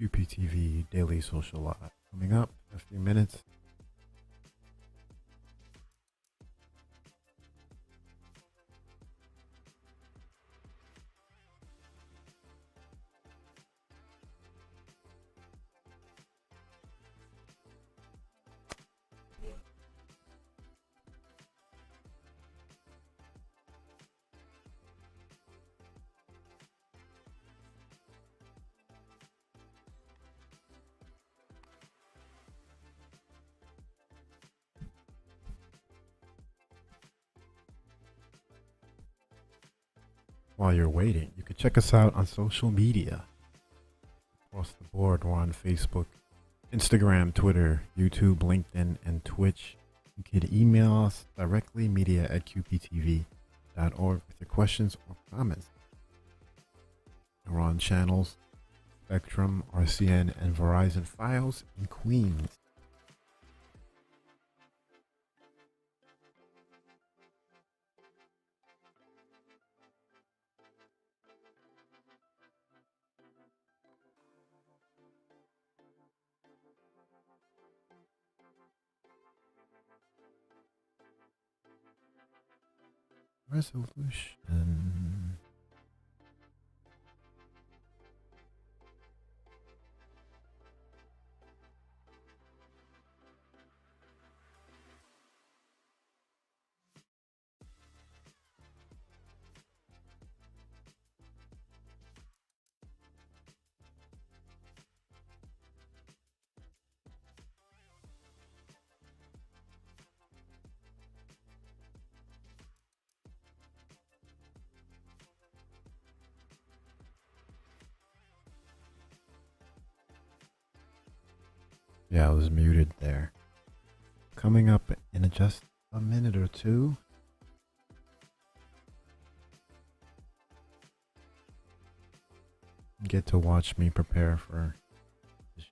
QPTV Daily Social Live. Coming up in a few minutes. While you're waiting, you can check us out on social media across the board. We're on Facebook, Instagram, Twitter, YouTube, LinkedIn, and Twitch. You can email us directly, media@qptv.org, with your questions or comments. We're on channels Spectrum, RCN, and Verizon Files in Queens. Resolution. Yeah, I was muted there. Coming up in just a minute or two. Get to watch me prepare for the show.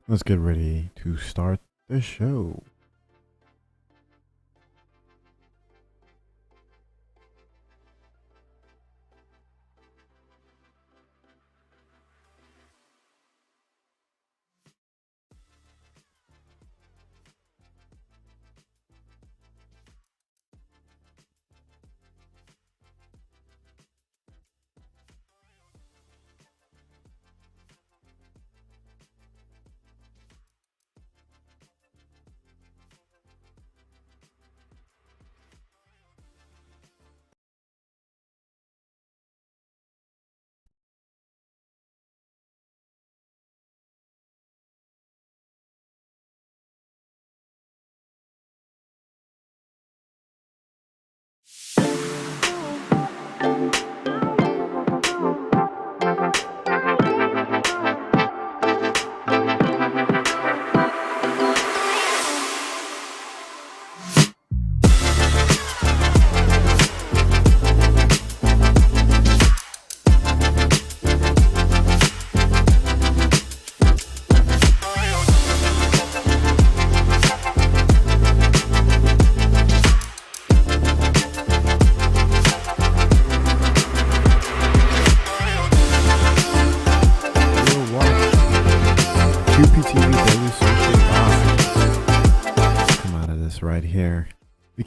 Let's get ready to start the show.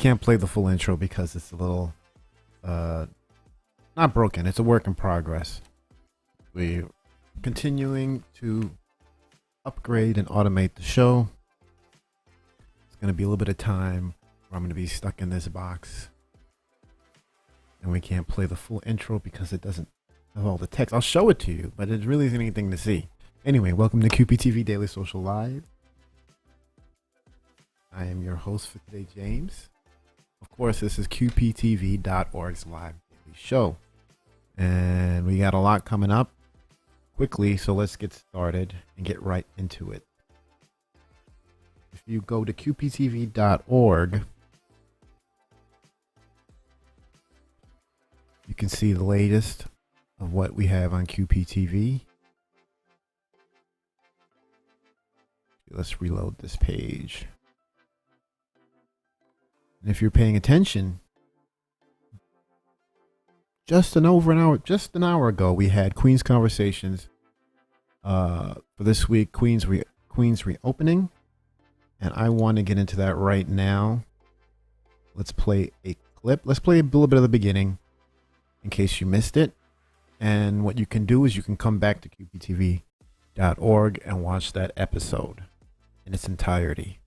can't play the full intro because it's a little not broken. It's a work in progress. We're continuing to upgrade and automate the show. It's going to be a little bit of time where I'm going to be stuck in this box. And we can't play the full intro because it doesn't have all the text. I'll show it to you, but it really isn't anything to see. Anyway, welcome to QPTV Daily Social Live. I am your host for today, James. Of course, this is QPTV.org's live daily show. And we got a lot coming up quickly, so let's get started and get right into it. If you go to QPTV.org, you can see the latest of what we have on QPTV. Let's reload this page. And if you're paying attention, just an hour ago, we had Queen's Conversations. For this week, Queen's reopening, and I want to get into that right now. Let's play a clip. Let's play a little bit of the beginning, in case you missed it. And what you can do is you can come back to QPTV.org and watch that episode in its entirety.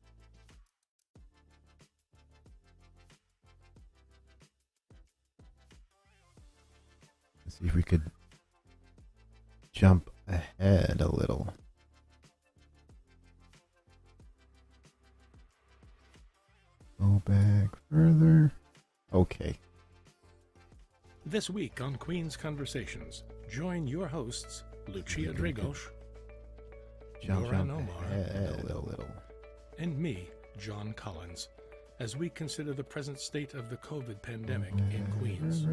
Let's see if we could jump ahead a little. Go back further. Okay. This week on Queen's Conversations, join your hosts, Lucia Dragos, Jump Omar, ahead a little. and me, John Collins, as we consider the present state of the COVID pandemic in Queens.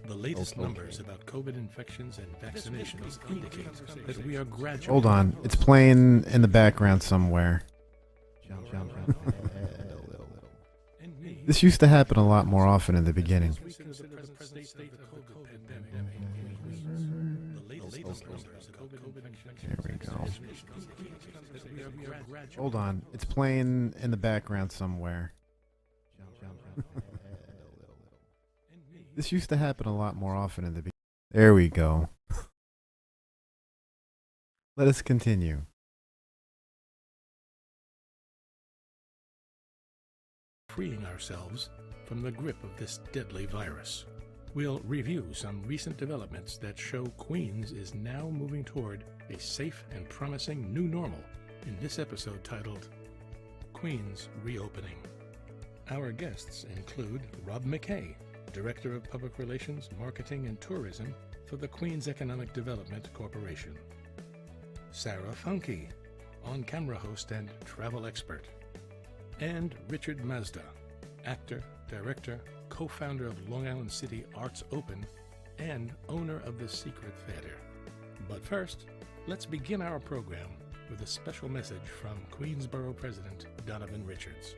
The latest numbers about COVID infections and vaccinations indicate that we are gradually... Hold on. It's playing in the background somewhere. Jump ahead a little. This used to happen a lot more often in the beginning. There we go. Hold on. It's playing in the background somewhere. This used to happen a lot more often in the beginning. There we go. Let us continue. Freeing ourselves from the grip of this deadly virus. We'll review some recent developments that show Queens is now moving toward a safe and promising new normal in this episode titled Queens Reopening. Our guests include Rob McKay, Director of Public Relations, Marketing and Tourism for the Queens Economic Development Corporation, Sarah Funke, on-camera host and travel expert, and Richard Mazda, actor, director, co-founder of Long Island City Arts Open, and owner of The Secret Theater. But first, let's begin our program with a special message from Queensborough President Donovan Richards.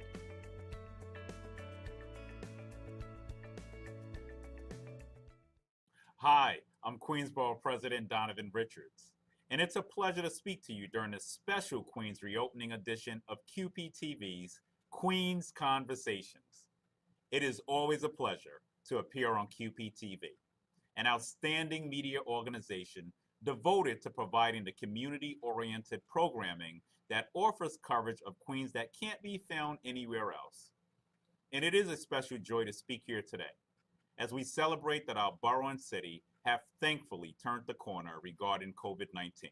Hi, I'm Queensborough President Donovan Richards, and it's a pleasure to speak to you during this special Queens reopening edition of QPTV's Queens Conversations. It is always a pleasure to appear on QPTV, an outstanding media organization devoted to providing the community-oriented programming that offers coverage of Queens that can't be found anywhere else. And it is a special joy to speak here today, as we celebrate that our borough and city have thankfully turned the corner regarding COVID-19,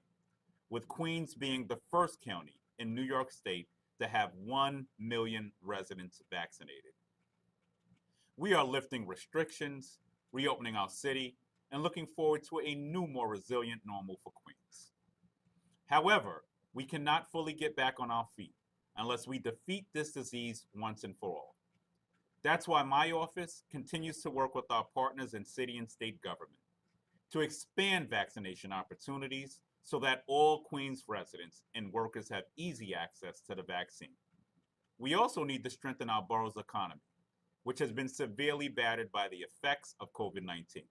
with Queens being the first county in New York State to have 1 million residents vaccinated. We are lifting restrictions, reopening our city, and looking forward to a new, more resilient normal for Queens. However, we cannot fully get back on our feet unless we defeat this disease once and for all. That's why my office continues to work with our partners in city and state government to expand vaccination opportunities so that all Queens residents and workers have easy access to the vaccine. We also need to strengthen our borough's economy, which has been severely battered by the effects of COVID-19.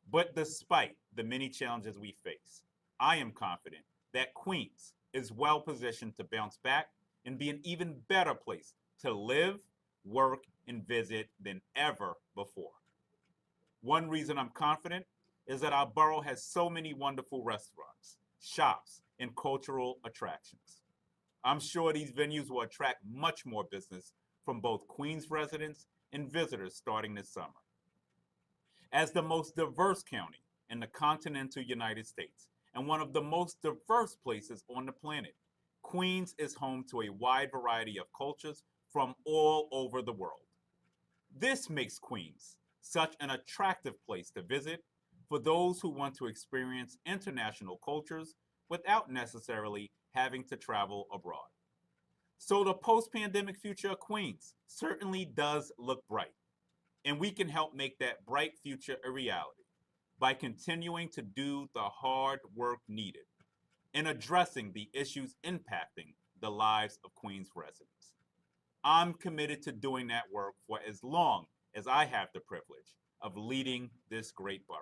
But despite the many challenges we face, I am confident that Queens is well positioned to bounce back and be an even better place to live, work, and visit than ever before. One reason I'm confident is that our borough has so many wonderful restaurants, shops, and cultural attractions. I'm sure these venues will attract much more business from both Queens residents and visitors starting this summer. As the most diverse county in the continental United States and one of the most diverse places on the planet, Queens is home to a wide variety of cultures from all over the world. This makes Queens such an attractive place to visit for those who want to experience international cultures without necessarily having to travel abroad. So the post-pandemic future of Queens certainly does look bright, and we can help make that bright future a reality by continuing to do the hard work needed in addressing the issues impacting the lives of Queens residents. I'm committed to doing that work for as long as I have the privilege of leading this great borough.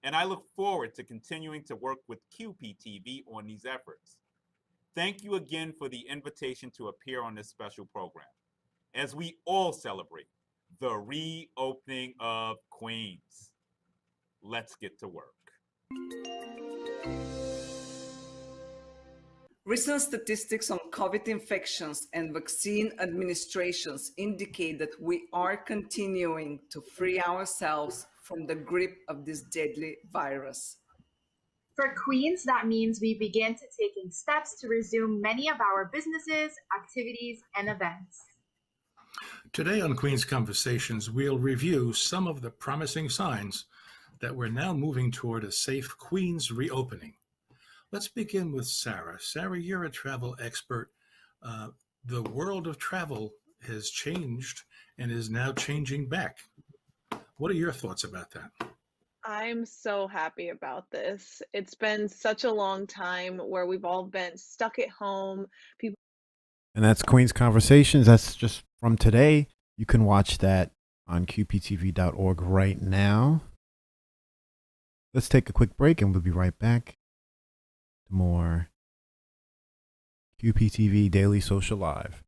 And I look forward to continuing to work with QPTV on these efforts. Thank you again for the invitation to appear on this special program as we all celebrate the reopening of Queens. Let's get to work. Recent statistics on COVID infections and vaccine administrations indicate that we are continuing to free ourselves from the grip of this deadly virus. For Queens, that means we begin to taking steps to resume many of our businesses, activities, and events. Today on Queens Conversations, we'll review some of the promising signs that we're now moving toward a safe Queens reopening. Let's begin with Sarah. Sarah, you're a travel expert. The world of travel has changed and is now changing back. What are your thoughts about that? I'm so happy about this. It's been such a long time where we've all been stuck at home. And that's Queen's Conversations. That's just from today. You can watch that on qptv.org right now. Let's take a quick break and we'll be right back to more QPTV Daily Social Live.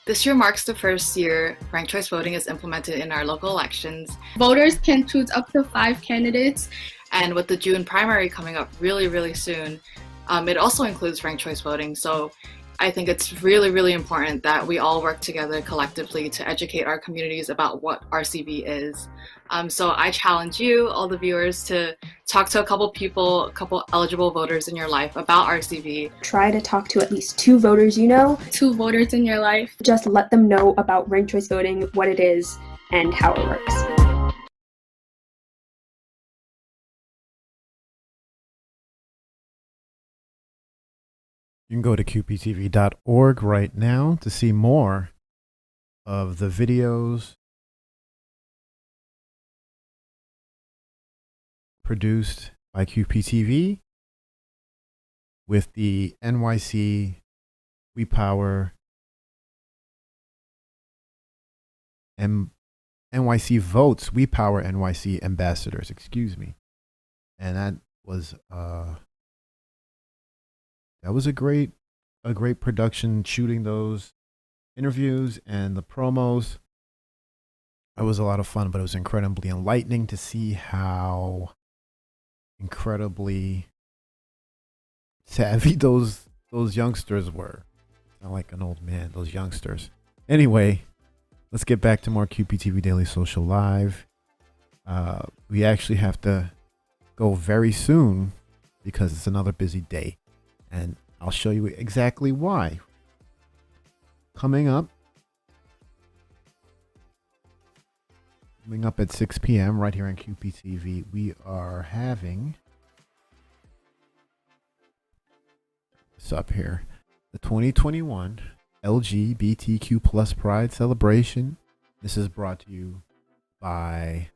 This year marks the first year ranked choice voting is implemented in our local elections. Voters can choose up to 5 candidates. And with the June primary coming up really soon, it also includes ranked choice voting. So I think it's really important that we all work together collectively to educate our communities about what RCV is. So I challenge you, all the viewers, to talk to a couple eligible voters in your life about RCV. Try to talk to at least 2 voters you know. 2 voters in your life. Just let them know about ranked choice voting, what it is, and how it works. You can go to qptv.org right now to see more of the videos produced by QPTV with the NYC We Power NYC Votes We Power NYC ambassadors, excuse me. And that was a great production, shooting those interviews and the promos. It was a lot of fun, but it was incredibly enlightening to see how incredibly savvy those youngsters were. I sound like an old man, those youngsters. Anyway, let's get back to more QPTV Daily Social Live. We actually have to go very soon because it's another busy day. And I'll show you exactly why. Coming up at 6 p.m. right here on QPTV, we are having this up here, the 2021 LGBTQ plus Pride Celebration. This is brought to you by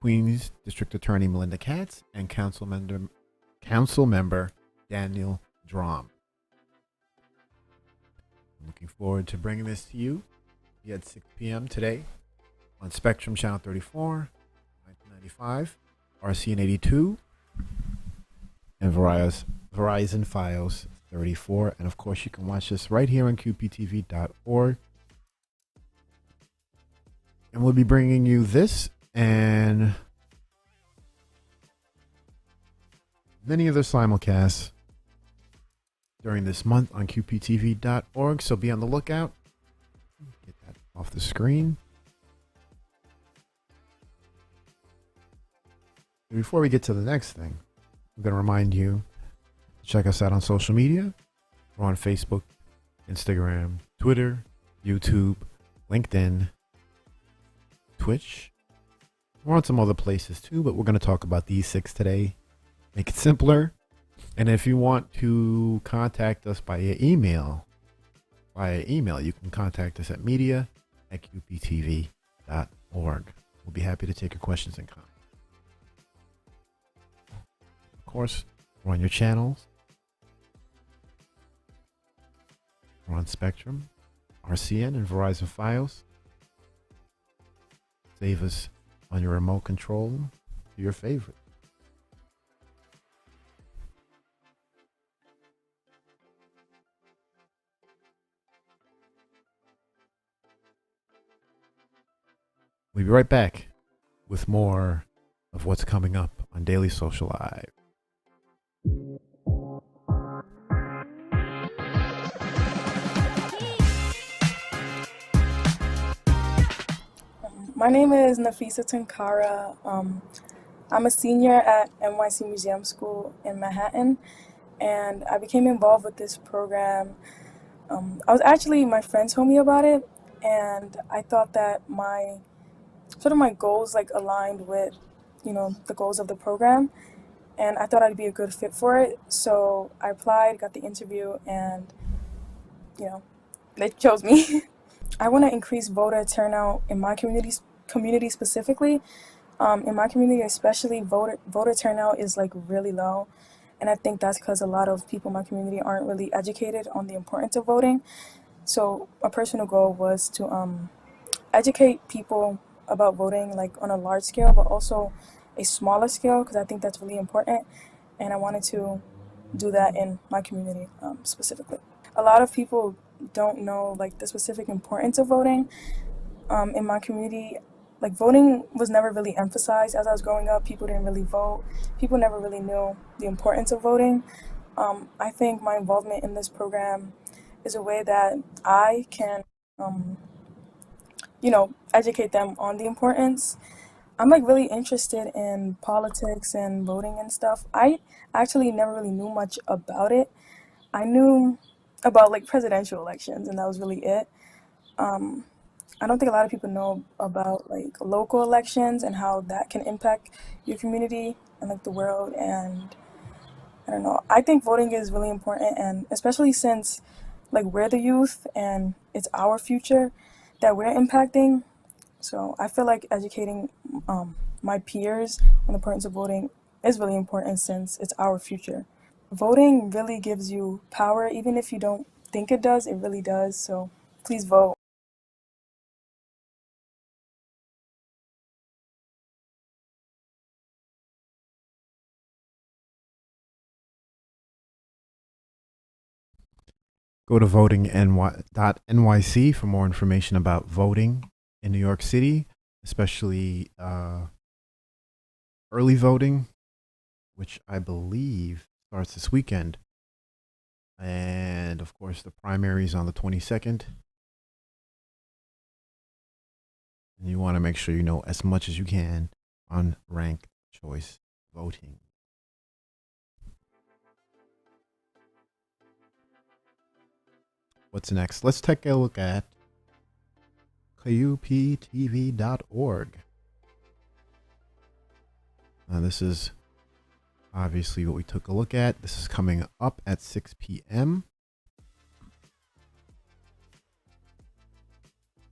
Queens District Attorney Melinda Katz and Council Member Daniel Drom. I'm looking forward to bringing this to you at 6 p.m. today on Spectrum Channel 34, 1995. RCN82, and Verizon Files 34. And of course, you can watch this right here on QPTV.org. And we'll be bringing you this and many other simulcasts during this month on QPTV.org. So be on the lookout. Get that off the screen. Before we get to the next thing, I'm going to remind you to check us out on social media. We're on Facebook, Instagram, Twitter, YouTube, LinkedIn, Twitch. We're on some other places too, but we're going to talk about these 6 today. Make it simpler. And if you want to contact us via email, you can contact us at media@qptv.org. We'll be happy to take your questions and comments. Of course, we're on your channels. We're on Spectrum, RCN, and Verizon Files. Save us on your remote control to your favorite. We'll be right back with more of what's coming up on Daily Social Live. My name is Nafisa Tunkara. I'm a senior at NYC Museum School in Manhattan, and I became involved with this program. My friend told me about it, and I thought that my goals aligned with, the goals of the program, and I thought I'd be a good fit for it. So I applied, got the interview, and they chose me. I want to increase voter turnout in my community specifically. In my community especially, voter turnout is really low, and I think that's because a lot of people in my community aren't really educated on the importance of voting. So a personal goal was to educate people about voting on a large scale, but also a smaller scale, because I think that's really important, and I wanted to do that in my community specifically. A lot of people don't know the specific importance of voting. In my community, voting was never really emphasized as I was growing up. People didn't really vote. People never really knew the importance of voting. I think my involvement in this program is a way that I can, educate them on the importance. I'm really interested in politics and voting and stuff. I actually never really knew much about it. I knew about presidential elections, and that was really it. I don't think a lot of people know about local elections and how that can impact your community and the world. And I don't know. I think voting is really important, and especially since we're the youth and it's our future that we're impacting. So I feel like educating my peers on the importance of voting is really important since it's our future. Voting really gives you power, even if you don't think it does. It really does. So please vote. Go to votingny.nyc for more information about voting in New York City, especially early voting, which I believe starts this weekend. And of course, the primaries on the 22nd. And you want to make sure you know as much as you can on ranked choice voting. What's next? Let's take a look at QPTV.org. Now, this is obviously what we took a look at. This is coming up at 6 p.m.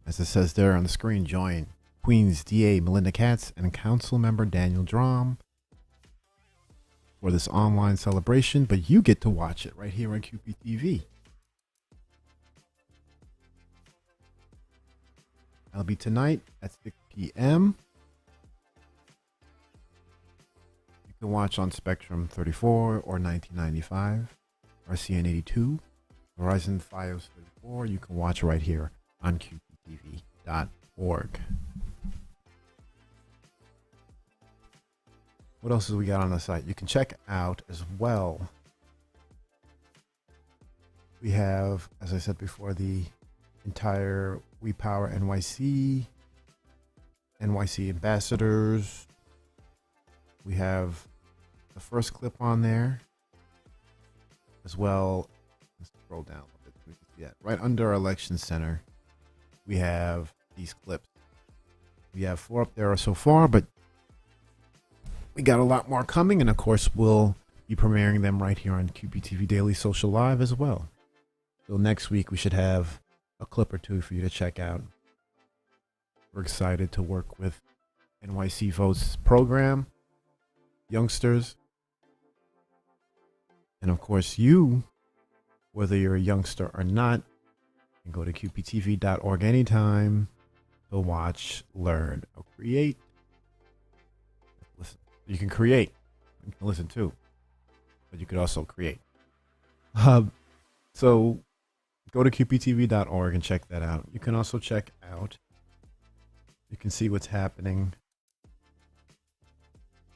As it says there on the screen, join Queens DA Melinda Katz and Council Member Daniel Drum for this online celebration, but you get to watch it right here on QPTV. That'll be tonight at 6 p.m. You can watch on Spectrum 34 or 1995, RCN 82, Verizon Fios 34. You can watch right here on QPTV.org. What else have we got on the site? You can check out as well. We have, as I said before, the entire We Power NYC ambassadors. We have the first clip on there as well. Let's scroll down a little bit so we can see that. Right under our election center, we have these clips. We have 4 up there so far, but we got a lot more coming, and of course we'll be premiering them right here on QPTV Daily Social Live as well. So next week we should have a clip or 2 for you to check out. We're excited to work with NYC Votes program, youngsters, and of course you, whether you're a youngster or not, can go to QPTV.org anytime to watch, learn, or create. Listen. You can create. You can listen too. But you could also create. So go to QPTV.org and check that out. You can also check out. You can see what's happening.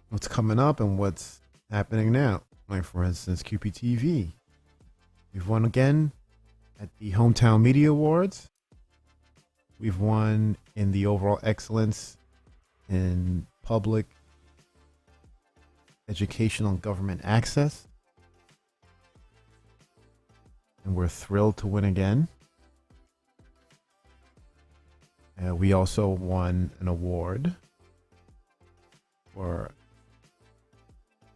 What's coming up and what's happening now. Like, for instance, QPTV. We've won again at the Hometown Media Awards. We've won in the overall excellence in public educational government access. And we're thrilled to win again. We also won an award for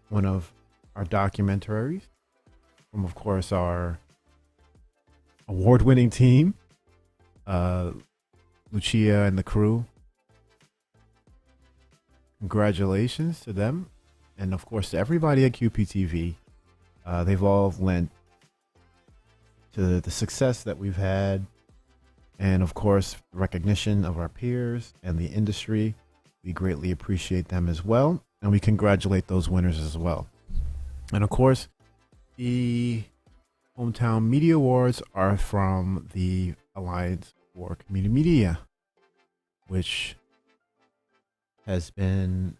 one of our documentaries from, of course, our award-winning team, Lucia and the crew. Congratulations to them. And, of course, to everybody at QPTV. They've all lent to the success that we've had. And, of course, recognition of our peers and the industry. We greatly appreciate them as well. And we congratulate those winners as well. And, of course, the Hometown Media Awards are from the Alliance for Community Media, which has been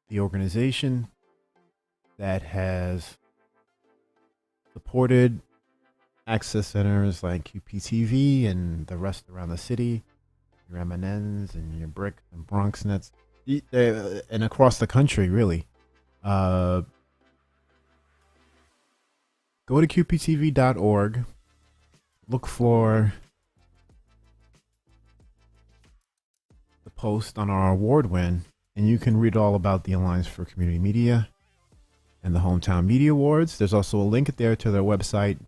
the organization that has supported access centers like QPTV and the rest around the city, your MNNs and your Brick and Bronx Nets, and across the country, really. Go to QPTV.org, look for the post on our award win, and you can read all about the Alliance for Community Media and the Hometown Media Awards. There's also a link there to their website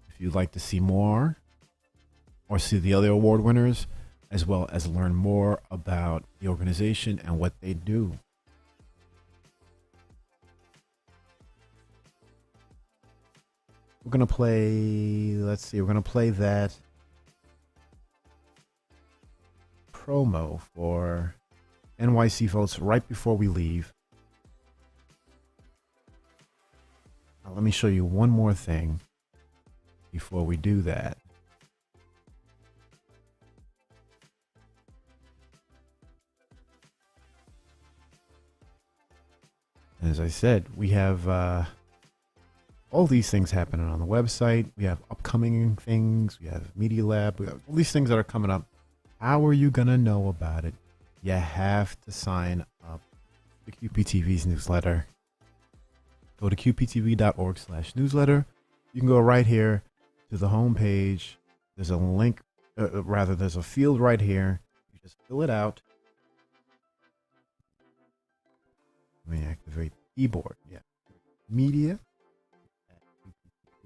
if you'd like to see more or see the other award winners, as well as learn more about the organization and what they do. We're going to play, let's see, we're going to play that promo for NYC Votes right before we leave. Now, let me show you one more thing before we do that. As I said, we have all these things happening on the website. We have upcoming things. We have Media Lab. We have all these things that are coming up. How are you going to know about it? You have to sign up to QPTV's newsletter. Go to qptv.org/newsletter. You can go right here to the home page. There's a link, there's a field right here. You just fill it out. Let me activate the keyboard. Yeah. Media at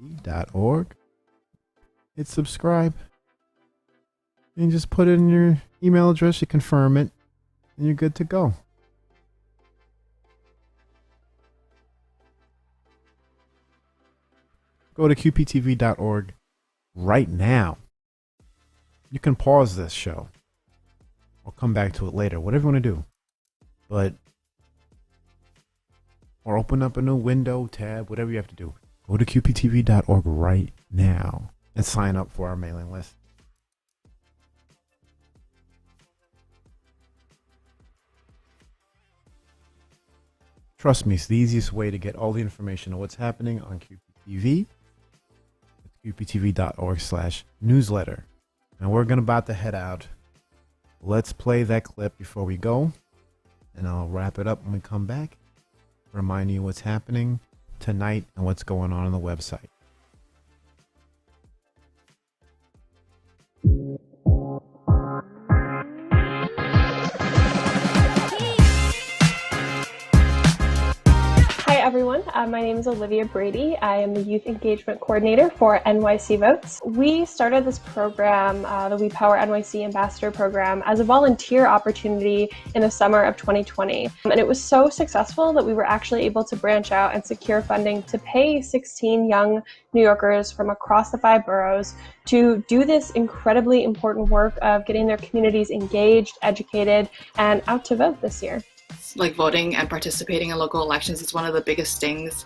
qptv.org. Hit subscribe. And just put in your email address, you confirm it, and you're good to go. Go to qptv.org right now. You can pause this show I'll come back to it later. Whatever you want to do. But, or open up a new window, tab, whatever you have to do. Go to qptv.org right now and sign up for our mailing list. Trust me, it's the easiest way to get all the information on what's happening on QPTV. It's qptv.org/newsletter. And we're about to head out. Let's play that clip before we go. And I'll wrap it up when we come back. Remind you what's happening tonight and what's going on the website. Hi everyone, my name is Olivia Brady. I am the Youth Engagement Coordinator for NYC Votes. We started this program, the We Power NYC Ambassador Program, as a volunteer opportunity in the summer of 2020. And it was so successful that we were actually able to branch out and secure funding to pay 16 young New Yorkers from across the 5 boroughs to do this incredibly important work of getting their communities engaged, educated, and out to vote this year. Like voting and participating in local elections is one of the biggest things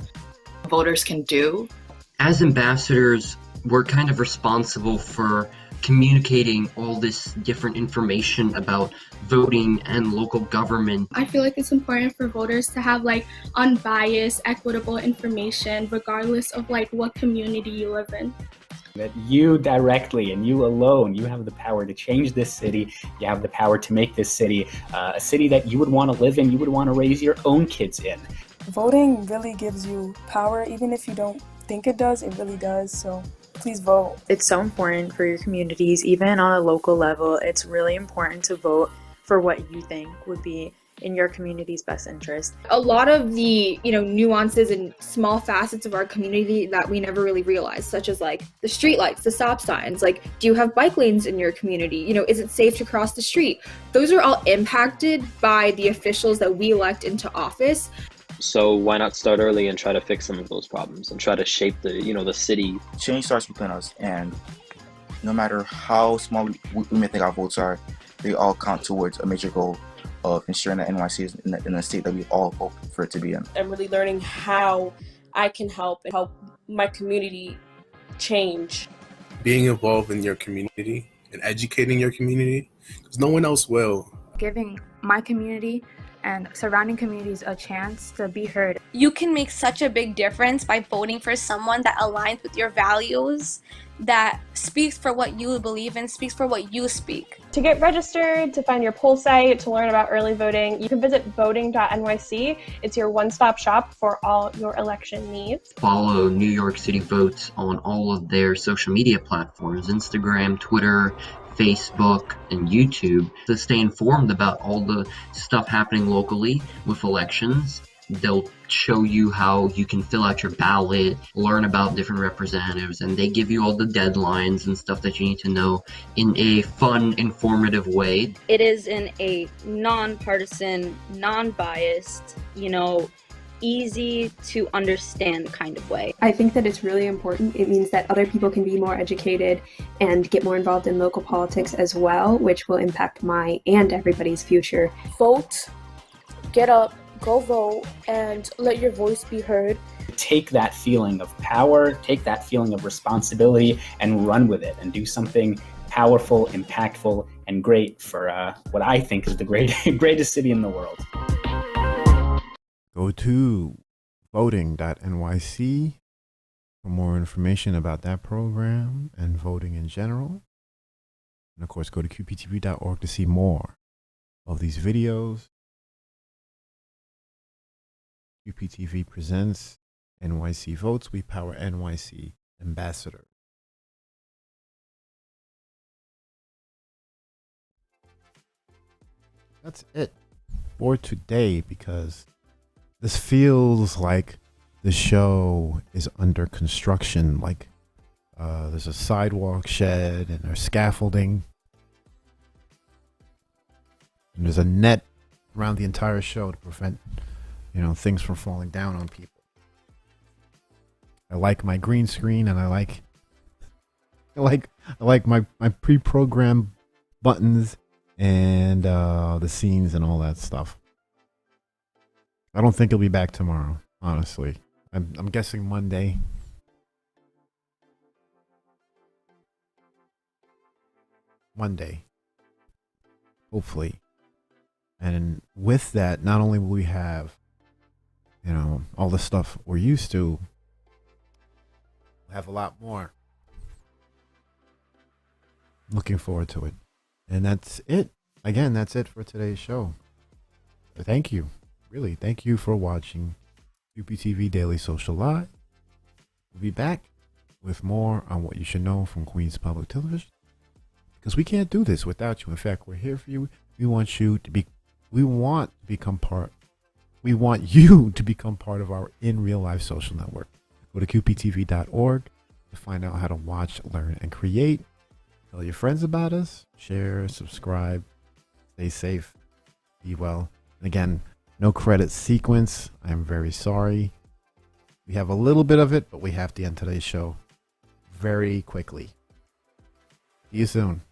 voters can do. As ambassadors, we're kind of responsible for communicating all this different information about voting and local government. I feel like it's important for voters to have unbiased, equitable information regardless of what community you live in. That you directly and you alone, you have the power to change this city. You have the power to make this city a city that you would want to live in, you would want to raise your own kids in. Voting really gives you power, even if you don't think it does, it really does. So please vote. It's so important for your communities, even on a local level. It's really important to vote for what you think would be in your community's best interest. A lot of the, nuances and small facets of our community that we never really realized, such as the streetlights, the stop signs, do you have bike lanes in your community? Is it safe to cross the street? Those are all impacted by the officials that we elect into office. So why not start early and try to fix some of those problems and try to shape the city? Change starts within us, and no matter how small we may think our votes are, they all count towards a major goal of ensuring that NYC is in a state that we all hope for it to be in. I'm really learning how I can help my community change. Being involved in your community and educating your community, because no one else will. Giving my community and surrounding communities a chance to be heard. You can make such a big difference by voting for someone that aligns with your values, that speaks for what you believe in, speaks for what you speak. To get registered, to find your poll site, to learn about early voting, you can visit voting.nyc. It's your one-stop shop for all your election needs. Follow New York City Votes on all of their social media platforms, Instagram, Twitter, Facebook, and YouTube, to stay informed about all the stuff happening locally with elections. They'll show you how you can fill out your ballot, learn about different representatives, and they give you all the deadlines and stuff that you need to know in a fun, informative way. It is in a non-partisan, non-biased, easy to understand kind of way. I think that it's really important. It means that other people can be more educated and get more involved in local politics as well, which will impact my and everybody's future. Vote, get up, go vote, and let your voice be heard. Take that feeling of power, take that feeling of responsibility, and run with it and do something powerful, impactful, and great for what I think is the greatest city in the world. Go to voting.nyc for more information about that program and voting in general. And of course, go to qptv.org to see more of these videos. QPTV presents NYC Votes. We Power NYC Ambassador. That's it for today, because this feels like the show is under construction. Like there's a sidewalk shed and there's scaffolding. And there's a net around the entire show to prevent things from falling down on people. I like my green screen, and I like my pre-programmed buttons and the scenes and all that stuff. I don't think he'll be back tomorrow, honestly. I'm guessing Monday. Hopefully. And with that, not only will we have, all the stuff we're used to, we'll have a lot more. Looking forward to it. And that's it. Again, that's it for today's show. Thank you. Really, thank you for watching QPTV Daily Social Live. We'll be back with more on what you should know from Queens Public Television. Because we can't do this without you. In fact, we're here for you. We want you to become part of our in real life social network. Go to QPTV.org to find out how to watch, learn, and create. Tell your friends about us. Share, subscribe. Stay safe. Be well. And again, no credit sequence. I am very sorry. We have a little bit of it, but we have to end today's show very quickly. See you soon.